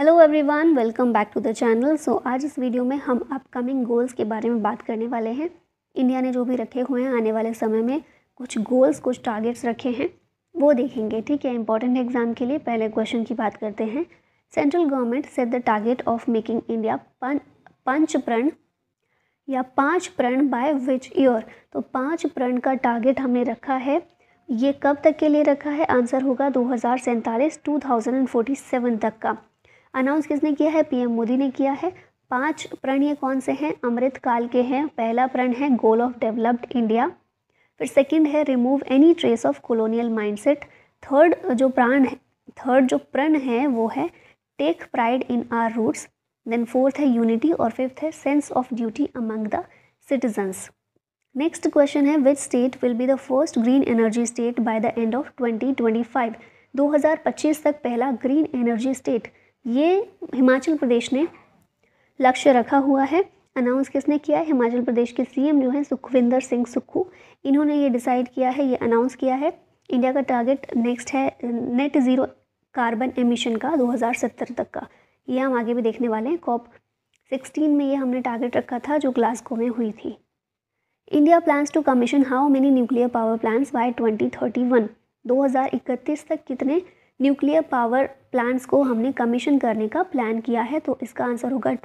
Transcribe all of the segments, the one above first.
Hello everyone, welcome back to the channel. So आज इस video में हम अपकमिंग गोल्स के बारे में बात करने वाले हैं। इंडिया ने जो भी रखे हुए हैं आने वाले समय में कुछ गोल्स, कुछ टारगेट्स रखे हैं, वो देखेंगे। ठीक है, इंपॉर्टेंट एग्जाम के लिए पहले क्वेश्चन की बात करते हैं। Central government set the target of making India पंचप्रण या 5 प्रण बाय विच ईयर। तो 5 प्रण का टारगेट हमने रखा है। ये कब तक के लिए रखा है? आंसर होगा 2047 तक का। अनाउंस किसने किया है? पीएम मोदी ने किया है। 5 प्रण ये कौन से हैं? अमृत काल के हैं। पहला प्रण है गोल ऑफ डेवलप्ड इंडिया, फिर सेकंड है remove any trace of colonial mindset. Third जो प्रण है वो है take pride in our roots. Then fourth है यूनिटी और फिफ्थ है sense of duty among the citizens. Next question है which state will be the first green energy state by the end of 2025। 2025 तक पहला ग्रीन एनर्जी स्टेट, ये हिमाचल प्रदेश ने लक्ष्य रखा हुआ है। अनाउंस किसने किया है? हिमाचल प्रदेश के सीएम जो हैं सुखविंदर सिंह सुक्खू, इन्होंने ये डिसाइड किया है, ये अनाउंस किया है। इंडिया का टारगेट नेक्स्ट है नेट ज़ीरो कार्बन एमिशन का 2070 तक का। ये हम आगे भी देखने वाले हैं। COP 16 में ये हमने टारगेट रखा था जो ग्लासगो में हुई थी। India plans to commission how many nuclear power plants by 2031। 2031 तक कितने न्यूक्लियर पावर प्लांट्स को हमने कमीशन करने का प्लान किया है? तो इसका आंसर होगा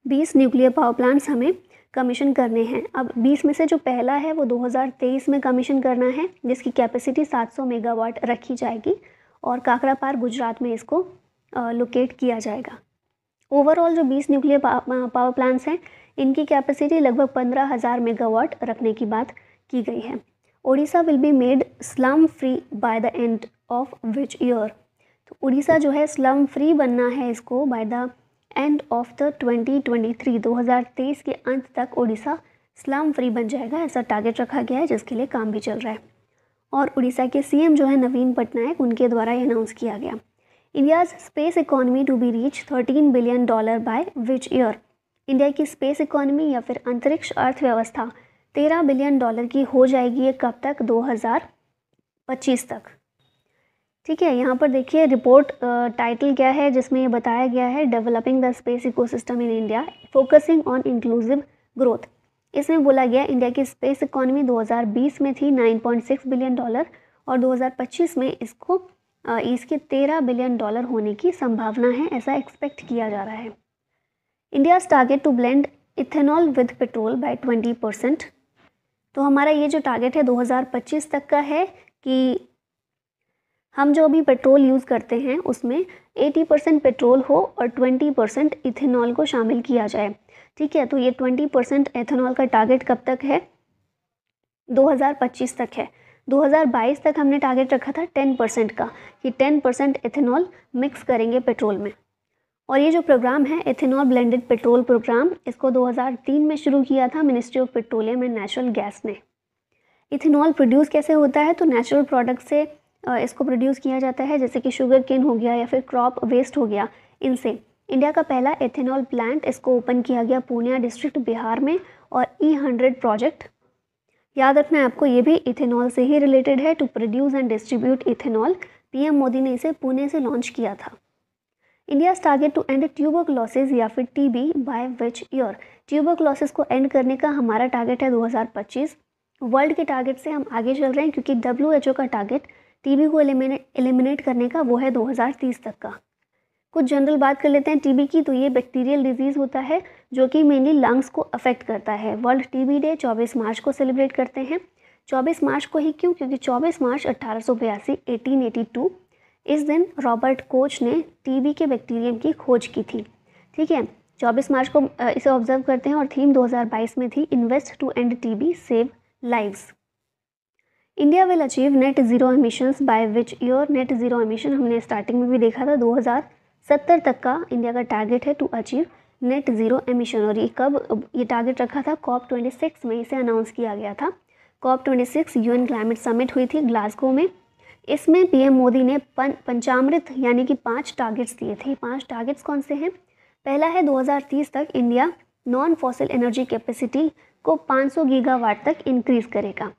20 न्यूक्लियर पावर प्लांट्स हमें कमीशन करने हैं। अब 20 में से जो पहला है वो 2023 में कमीशन करना है, जिसकी कैपेसिटी 700 मेगावाट रखी जाएगी और काकरापार गुजरात में इसको लोकेट किया जाएगा। ओवरऑल जो 20 न्यूक्लियर पावर प्लांट्स हैं, इनकी कैपेसिटी लगभग 15,000 मेगावाट रखने की बात की गई है। Odisha will be made slum free bye the end of which year. तो उड़ीसा जो है स्लम फ्री बनना है इसको bye the end of the 2023। 2023 के अंत तक उड़ीसा स्लम फ्री बन जाएगा, ऐसा टारगेट रखा गया है, जिसके लिए काम भी चल रहा है। और उड़ीसा के सीएम जो है नवीन पटनायक, उनके द्वारा ये अनाउंस किया गया। India's space economy to be reach $13 billion by which year. India की स्पेस इकोनॉमी या फिर अंतरिक्ष अर्थव्यवस्था $13 बिलियन की हो जाएगी। ये कब तक? 2025 तक। ठीक है, यहाँ पर देखिए रिपोर्ट टाइटल क्या है जिसमें ये बताया गया है developing the space ecosystem in India focusing on inclusive growth. इसमें बोला गया इंडिया की स्पेस इकोनॉमी 2020 में थी $9.6 बिलियन और 2025 में इसके $13 बिलियन होने की संभावना है, ऐसा एक्सपेक्ट किया जा रहा है। India's target to blend ethanol with petrol by 20%। तो हमारा ये जो टारगेट है 2025 तक का है कि हम जो अभी पेट्रोल यूज़ करते हैं उसमें 80% पेट्रोल हो और 20% इथेनॉल को शामिल किया जाए। ठीक है, तो ये 20% एथेनॉल का टारगेट कब तक है? 2025 तक है। 2022 तक हमने टारगेट रखा था 10% का, कि 10% एथेनॉल मिक्स करेंगे पेट्रोल में। और ये जो प्रोग्राम है एथेनॉल ब्लेंडेड पेट्रोल प्रोग्राम, इसको 2003 में शुरू किया था ministry of petroleum and natural gas ने। इथेनॉल प्रोड्यूस कैसे होता है? तो नेचुरल प्रोडक्ट से इसको प्रोड्यूस किया जाता है, जैसे कि शुगर केन हो गया या फिर क्रॉप वेस्ट हो गया, इनसे। इंडिया का पहला एथेनॉल प्लांट इसको ओपन किया गया पूर्णिया डिस्ट्रिक्ट बिहार में। और E100 प्रोजेक्ट, याद रखना है आपको, ये भी इथेनॉल से ही रिलेटेड है। To produce and distribute ethanol, PM Modi ने इसे पुणे से लॉन्च किया था। India's target to end tuberculosis या फिर TB by which year. Tuberculosis को एंड करने का हमारा टारगेट है 2025। वर्ल्ड के टारगेट से हम आगे चल रहे हैं, क्योंकि WHO का टारगेट TB को एलिमिनेट करने का वो है 2030 तक का। कुछ जनरल बात कर लेते हैं TB की। तो ये बैक्टीरियल डिजीज़ होता है जो कि मेनली लंग्स को अफेक्ट करता है। वर्ल्ड TB डे 24 मार्च को सेलिब्रेट करते हैं। 24 मार्च को ही क्यों? क्योंकि 24 मार्च 1882 इस दिन रॉबर्ट कोच ने TB के बैक्टीरियम की खोज की थी। ठीक है, 24 मार्च को इसे ऑब्जर्व करते हैं। और थीम 2022 में थी invest to end TB save lives. India will achieve net zero emissions by which year. Net zero emission हमने स्टार्टिंग में भी देखा था, 2070 तक का इंडिया का टारगेट है to achieve net zero emission. और ये कब ये टारगेट रखा था? COP 26 में इसे अनाउंस किया गया था। COP 26 UN क्लाइमेट समिट हुई थी ग्लासगो में। इसमें पीएम मोदी ने पंचामृत यानी कि 5 टारगेट्स दिए थे। 5 टारगेट्स कौन से हैं? पहला है 2030 तक India non fossil energy capacity को 500 गीगावाट तक इंक्रीज करेगा।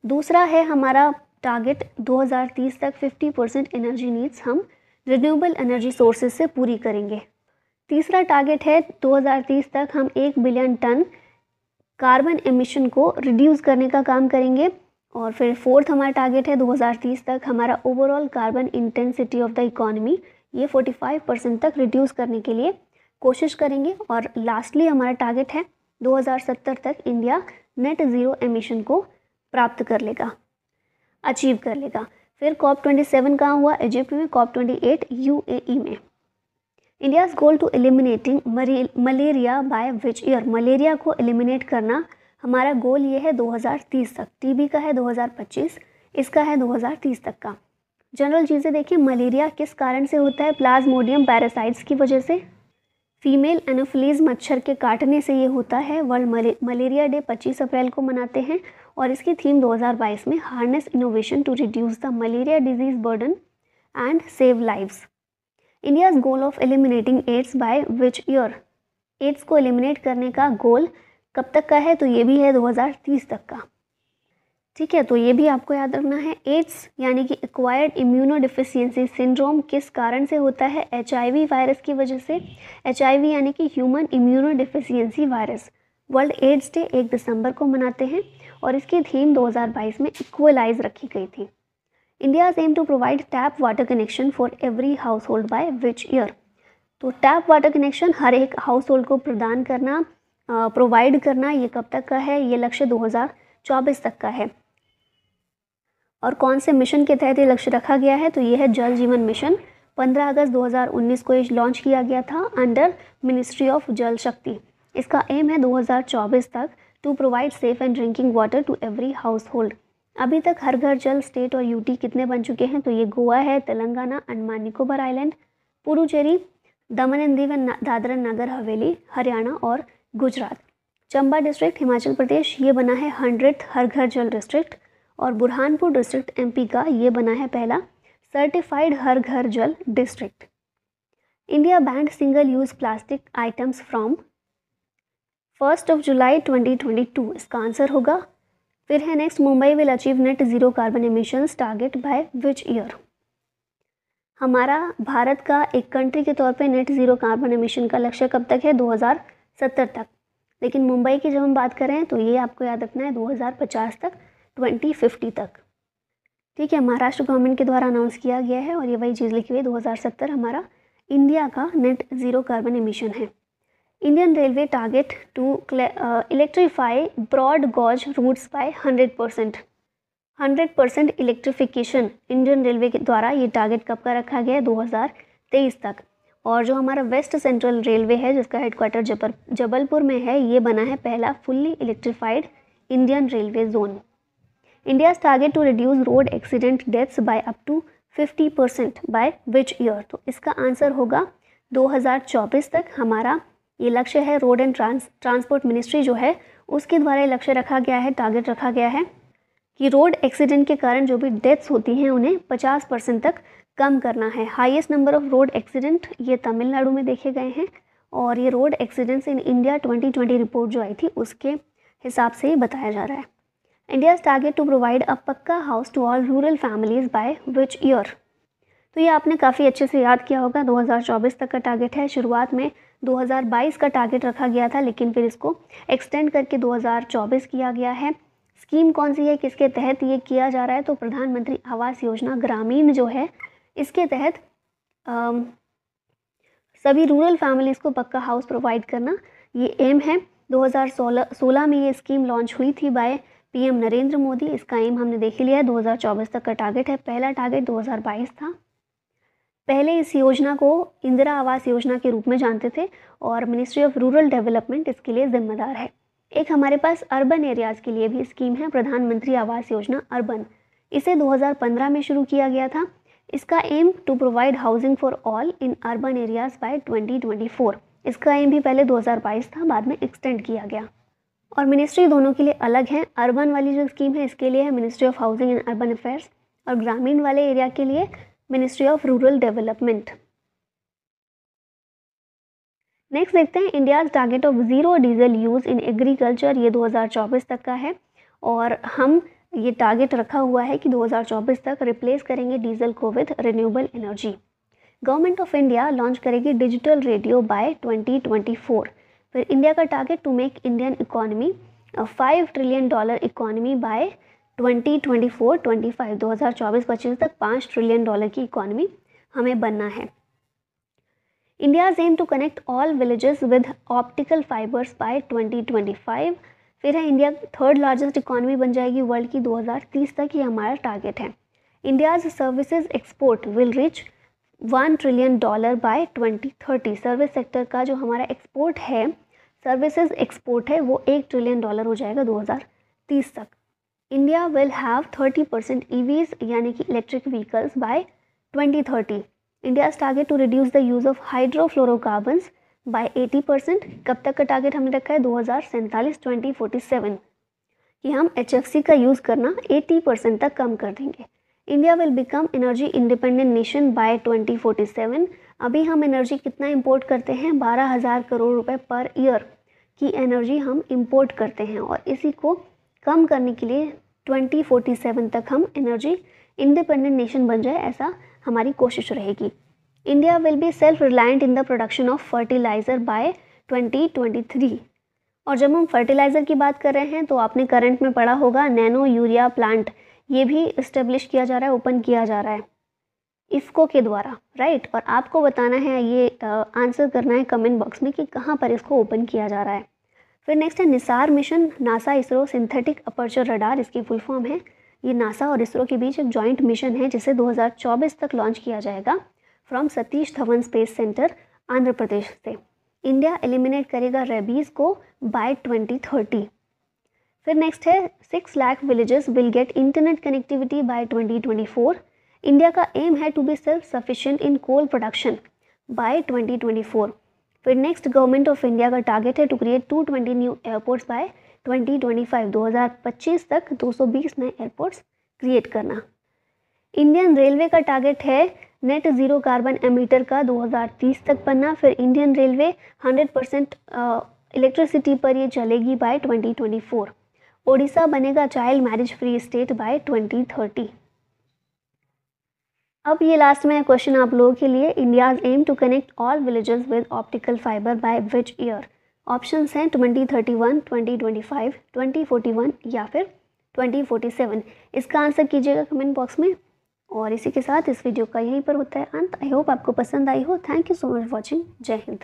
दूसरा है हमारा टारगेट 2030 तक 50% एनर्जी नीड्स हम रिन्यूएबल एनर्जी सोर्सेज से पूरी करेंगे। तीसरा टारगेट है 2030 तक हम 1 बिलियन टन कार्बन एमिशन को रिड्यूस करने का काम करेंगे। और फिर फोर्थ हमारा टारगेट है 2030 तक हमारा overall carbon intensity of the economy ये 45% तक रिड्यूस करने के लिए कोशिश करेंगे। और लास्टली हमारा टारगेट है 2070 तक इंडिया नेट ज़ीरो एमिशन को प्राप्त कर लेगा, अचीव कर लेगा। फिर COP27 कहाँ हुआ? इजिप्ट में। COP28 UAE में। India's goal to eliminating malaria by which year? Malaria को एलिमिनेट करना हमारा गोल ये है 2030 तक। टीबी का है 2025, इसका है 2030 तक का। जनरल चीज़ें देखिए, मलेरिया किस कारण से होता है? प्लाज्मोडियम पैरासाइट्स की वजह से। फीमेल एनोफिलीज मच्छर के काटने से ये होता है। वर्ल्ड मलेरिया डे 25 अप्रैल को मनाते हैं और इसकी थीम 2022 में harness innovation to reduce the malaria disease burden and save lives. India's goal of eliminating AIDS by which year? AIDS को एलिमिनेट करने का गोल कब तक का है? तो ये भी है 2030 तक का। ठीक है, तो ये भी आपको याद रखना है। एड्स यानी कि एक्वायर्ड इम्यूनोडिफिशियंसी सिंड्रोम किस कारण से होता है? HIV वायरस की वजह से। HIV यानी कि human immunodeficiency virus. World AIDS day 1 दिसंबर को मनाते हैं और इसकी थीम 2022 में इक्वलाइज रखी गई थी। India's aim to provide tap water connection for every household by which year? तो टैप वाटर कनेक्शन हर एक हाउस होल्ड को प्रदान करना, प्रोवाइड करना, ये कब तक का है? ये लक्ष्य 2024 तक का है। और कौन से मिशन के तहत ये लक्ष्य रखा गया है? तो ये है जल जीवन मिशन। 15 अगस्त 2019 को ये लॉन्च किया गया था अंडर मिनिस्ट्री ऑफ जल शक्ति। इसका एम है 2024 तक to provide safe and drinking water to every household. अभी तक हर घर जल स्टेट और यूटी कितने बन चुके हैं? तो ये गोवा है, Telangana, Andaman Nicobar island, Puducherry, Daman and Diu and Dadra Nagar Haveli, Haryana और गुजरात। चंबा डिस्ट्रिक्ट हिमाचल प्रदेश ये बना है 100th हर घर जल डिस्ट्रिक्ट। और बुरहानपुर डिस्ट्रिक्ट MP का ये बना है पहला सर्टिफाइड हर घर जल district. India band single use plastic items from 1 जुलाई 2022, इसका आंसर होगा। फिर है next, Mumbai will achieve net zero carbon emissions target bye which year? हमारा भारत का एक कंट्री के तौर पे नेट ज़ीरो कार्बन एमिशन का लक्ष्य कब तक है? 2070 तक। लेकिन मुंबई की जब हम बात करें तो ये आपको याद रखना है 2050 तक, 2050 तक। ठीक है, महाराष्ट्र गवर्नमेंट के द्वारा अनाउंस किया गया है और ये वही चीज़ लिखी हुई है 2070 हमारा इंडिया का नेट ज़ीरो कार्बन एमिशन है। Indian railway target to electrify broad gauge routes by 100%। 100% electrification Indian railway के द्वारा ये टारगेट कब का रखा गया है? 2023 तक। और जो हमारा वेस्ट सेंट्रल रेलवे है जिसका हेडक्वार्टर जबलपुर में है, ये बना है पहला fully electrified Indian railway zone. India's target to reduce road accident deaths by up to 50% by which year? तो इसका आंसर होगा 2024 तक हमारा ये लक्ष्य है। रोड एंड ट्रांसपोर्ट मिनिस्ट्री जो है उसके द्वारा ये लक्ष्य रखा गया है, टारगेट रखा गया है कि रोड एक्सीडेंट के कारण जो भी डेथ्स होती हैं उन्हें 50% तक कम करना है। Highest number of road accident ये तमिलनाडु में देखे गए हैं और ये road accidents in India 2020 report जो आई थी उसके हिसाब से ही बताया जा रहा है। India's target to provide a pucca house to all rural families by which year? तो ये आपने काफ़ी अच्छे से याद किया होगा, 2024 तक का टारगेट है। शुरुआत में 2022 का टारगेट रखा गया था लेकिन फिर इसको एक्सटेंड करके 2024 किया गया है। स्कीम कौन सी है, किसके तहत ये किया जा रहा है? तो प्रधानमंत्री आवास योजना ग्रामीण जो है इसके तहत सभी रूरल फैमिलीज़ को पक्का हाउस प्रोवाइड करना ये एम है। 2016 में ये स्कीम लॉन्च हुई थी बाय PM नरेंद्र मोदी। इसका एम हमने देख लिया है, 2024 तक का टारगेट है। पहला टारगेट 2022 था। पहले इस योजना को इंदिरा आवास योजना के रूप में जानते थे और मिनिस्ट्री ऑफ रूरल डेवलपमेंट इसके लिए जिम्मेदार है। एक हमारे पास अर्बन एरियाज़ के लिए भी स्कीम है, प्रधानमंत्री आवास योजना अर्बन। इसे 2015 में शुरू किया गया था। इसका aim to provide housing for all in urban areas by 2024। इसका एम भी पहले 2022 था, बाद में एक्सटेंड किया गया। और मिनिस्ट्री दोनों के लिए अलग है। अर्बन वाली जो स्कीम है इसके लिए है ministry of housing and urban affairs और ग्रामीण वाले एरिया के लिए ministry of rural development. Next देखते हैं India's target of zero diesel use in agriculture, ये 2024 तक का है और हम ये टारगेट रखा हुआ है कि 2024 तक रिप्लेस करेंगे डीजल को with renewable energy. Government of India launch करेगी डिजिटल रेडियो बाय 2024। फिर इंडिया का target to make Indian economy $5 trillion economy by 2024-25 2024-25 तक $5 ट्रिलियन की इकोनॉमी हमें बनना है। India's aim to connect all villages with optical fibres by 2025। फिर है इंडिया थर्ड लार्जेस्ट इकोनॉमी बन जाएगी वर्ल्ड की 2030 तक, ये हमारा टारगेट है। India's services export will reach $1 trillion by 2030। Service sector का जो हमारा एक्सपोर्ट है, सर्विसेज एक्सपोर्ट है, वो $1 ट्रिलियन हो जाएगा 2030 तक। इंडिया विल हैव 30% EVs यानी कि electric vehicles by 2030। India's target to reduce the use of hydrofluorocarbons by 80%। कब तक का टारगेट हमने रखा है? 2047 2047 कि हम HFC का यूज़ करना 80% तक कम कर देंगे। India will become energy independent nation by 2047। अभी हम एनर्जी कितना इंपोर्ट करते हैं? 12,000 करोड़ रुपए पर ईयर की एनर्जी हम इंपोर्ट करते हैं, और इसी को कम करने के लिए 2047 तक हम एनर्जी इंडिपेंडेंट नेशन बन जाए, ऐसा हमारी कोशिश रहेगी। India will be self reliant in the production of fertiliser by 2023। और जब हम फर्टिलाइज़र की बात कर रहे हैं तो आपने करंट में पढ़ा होगा नैनो यूरिया प्लांट, ये भी इस्टेब्लिश किया जा रहा है, ओपन किया जा रहा है इफ़को के द्वारा, राइट। और आपको बताना है, ये आंसर करना है कमेंट बॉक्स में कि कहाँ पर इसको ओपन किया जा रहा है। फिर नेक्स्ट है Nisar mission, NASA ISRO synthetic aperture radar, इसकी फुल फॉर्म है। ये नासा और इसरो के बीच एक जॉइंट मिशन है जिसे 2024 तक लॉन्च किया जाएगा from Satish Dhawan space centre, Andhra Pradesh से। इंडिया एलिमिनेट करेगा रेबीज़ को बाय 2030। फिर नेक्स्ट है 6 lakh villages will get internet connectivity by 2024। India का एम है to be self sufficient in coal production by 2024। फिर नेक्स्ट गवर्नमेंट ऑफ इंडिया का टारगेट है to create 220 new airports by 2025। 2025 तक 220 नए एयरपोर्ट्स क्रिएट करना। इंडियन रेलवे का टारगेट है नेट ज़ीरो कार्बन एमिटर का 2030 तक बनना। फिर इंडियन रेलवे 100% इलेक्ट्रिसिटी पर ये चलेगी बाय 2024। ओडिशा बनेगा child marriage free state by 2030। अब ये लास्ट में क्वेश्चन आप लोगों के लिए, India's aim to connect all villages with optical fibre by which year? Options हैं 2031, 2025, 2041 या फिर 2047। इसका आंसर कीजिएगा कमेंट बॉक्स में। और इसी के साथ इस वीडियो का यहीं पर होता है अंत। आई होप आपको पसंद आई हो। Thank you so much for watching. जय हिंद।